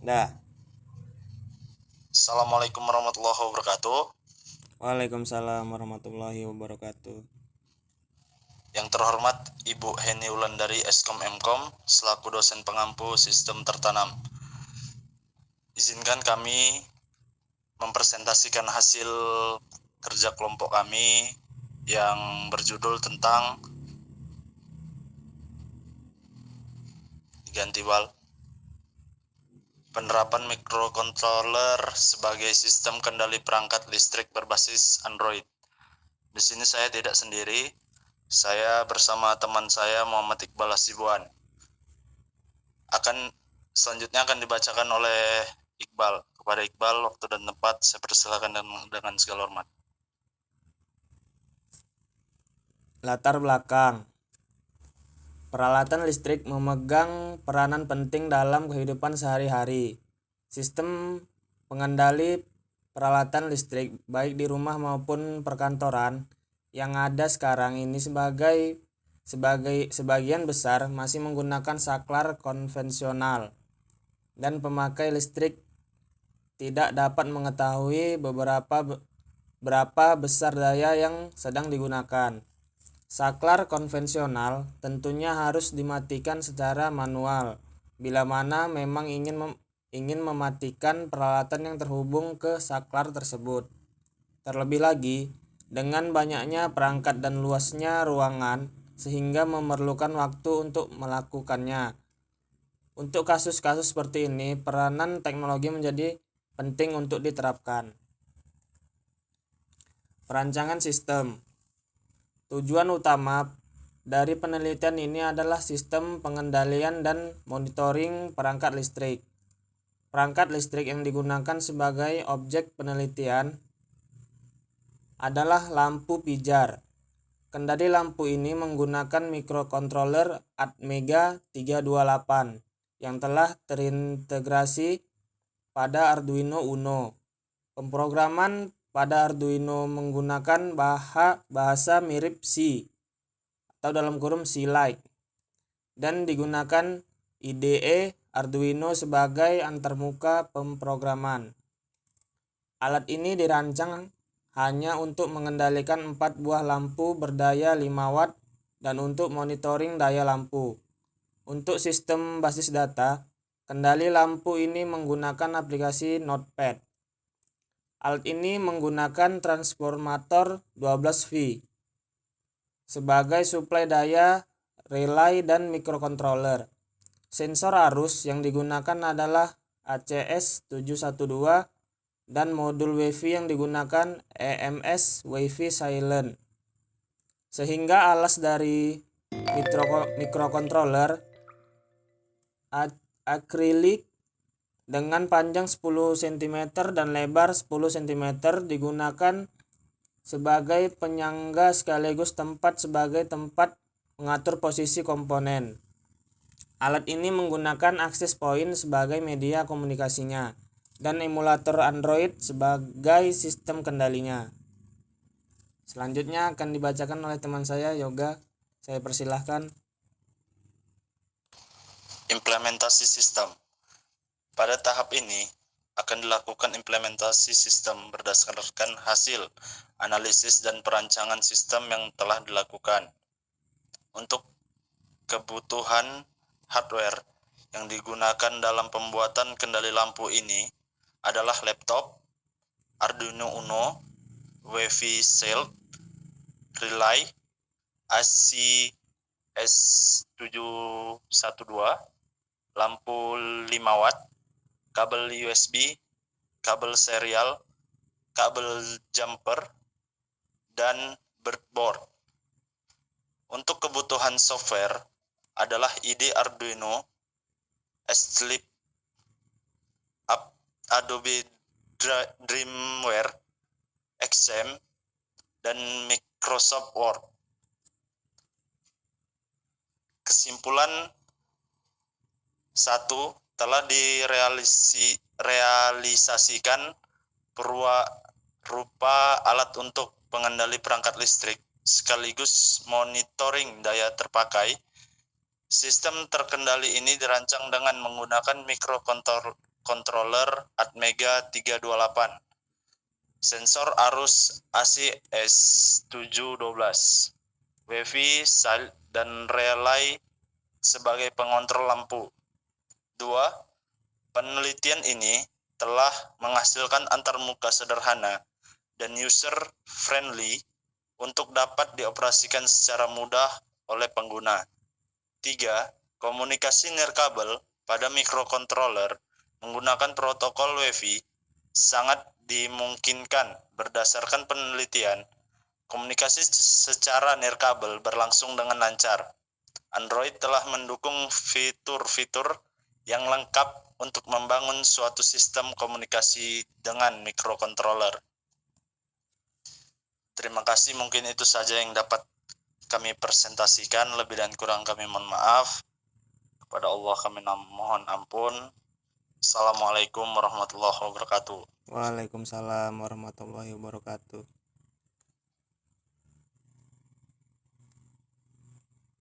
Dah. Assalamualaikum warahmatullahi wabarakatuh. Waalaikumsalam warahmatullahi wabarakatuh. Yang terhormat Ibu Heni Wulandari Eskom Mkom selaku dosen pengampu sistem tertanam. Izinkan kami mempresentasikan hasil kerja kelompok kami yang berjudul tentang penerapan microcontroller sebagai sistem kendali perangkat listrik berbasis Android. Di sini saya tidak sendiri, saya bersama teman saya Muhammad Iqbal Hasibuan. Selanjutnya akan dibacakan oleh Iqbal. Kepada Iqbal, waktu dan tempat saya persilakan dengan segala hormat. Latar belakang. Peralatan listrik memegang peranan penting dalam kehidupan sehari-hari. Sistem pengendali peralatan listrik baik di rumah maupun perkantoran yang ada sekarang ini sebagian besar masih menggunakan saklar konvensional dan pemakai listrik tidak dapat mengetahui berapa besar daya yang sedang digunakan. Saklar konvensional tentunya harus dimatikan secara manual bila mana memang ingin mematikan peralatan yang terhubung ke saklar tersebut. Terlebih lagi, dengan banyaknya perangkat dan luasnya ruangan sehingga memerlukan waktu untuk melakukannya. Untuk kasus-kasus seperti ini, peranan teknologi menjadi penting untuk diterapkan. Perancangan sistem. Tujuan utama dari penelitian ini adalah sistem pengendalian dan monitoring perangkat listrik. Perangkat listrik yang digunakan sebagai objek penelitian adalah lampu pijar. Kendali lampu ini menggunakan microcontroller Atmega 328 yang telah terintegrasi pada Arduino Uno. Pemrograman pada Arduino menggunakan bahasa mirip C atau dalam kurung C-like dan digunakan IDE Arduino sebagai antarmuka pemrograman. Alat ini dirancang hanya untuk mengendalikan 4 buah lampu berdaya 5 watt dan untuk monitoring daya lampu. Untuk sistem basis data, kendali lampu ini menggunakan aplikasi Notepad. Alat ini menggunakan transformator 12V sebagai suplai daya, relay, dan microcontroller. Sensor arus yang digunakan adalah ACS712 dan modul Wi-Fi yang digunakan EMS Wi-Fi Silent. Sehingga alas dari microcontroller akrilik dengan panjang 10 cm dan lebar 10 cm digunakan sebagai penyangga sekaligus sebagai tempat mengatur posisi komponen. Alat ini menggunakan access point sebagai media komunikasinya dan emulator Android sebagai sistem kendalinya. Selanjutnya akan dibacakan oleh teman saya Yoga. Saya persilahkan. Implementasi sistem. Pada tahap ini akan dilakukan implementasi sistem berdasarkan hasil analisis dan perancangan sistem yang telah dilakukan. Untuk kebutuhan hardware yang digunakan dalam pembuatan kendali lampu ini adalah laptop, Arduino Uno, Wi-Fi Shield, relay, AC S712, lampu 5 watt, kabel USB, kabel serial, kabel jumper, dan breadboard. Untuk kebutuhan software adalah IDE Arduino, Sleep, Adobe Dreamweaver, XM, dan Microsoft Word. Kesimpulan 1. Telah direalisasikan rupa alat untuk pengendali perangkat listrik sekaligus monitoring daya terpakai. Sistem terkendali ini dirancang dengan menggunakan Controller Atmega 328, sensor arus AC S712, Wi-Fi, dan relay sebagai pengontrol lampu. 2. Penelitian ini telah menghasilkan antarmuka sederhana dan user-friendly untuk dapat dioperasikan secara mudah oleh pengguna. 3. Komunikasi nirkabel pada microcontroller menggunakan protokol Wi-Fi sangat dimungkinkan. Berdasarkan penelitian, komunikasi secara nirkabel berlangsung dengan lancar. Android telah mendukung fitur-fitur yang lengkap untuk membangun suatu sistem komunikasi dengan microcontroller. Terima kasih, mungkin itu saja yang dapat kami presentasikan. Lebih dan kurang kami mohon maaf. Kepada Allah kami mohon ampun. Assalamualaikum warahmatullahi wabarakatuh. Waalaikumsalam warahmatullahi wabarakatuh.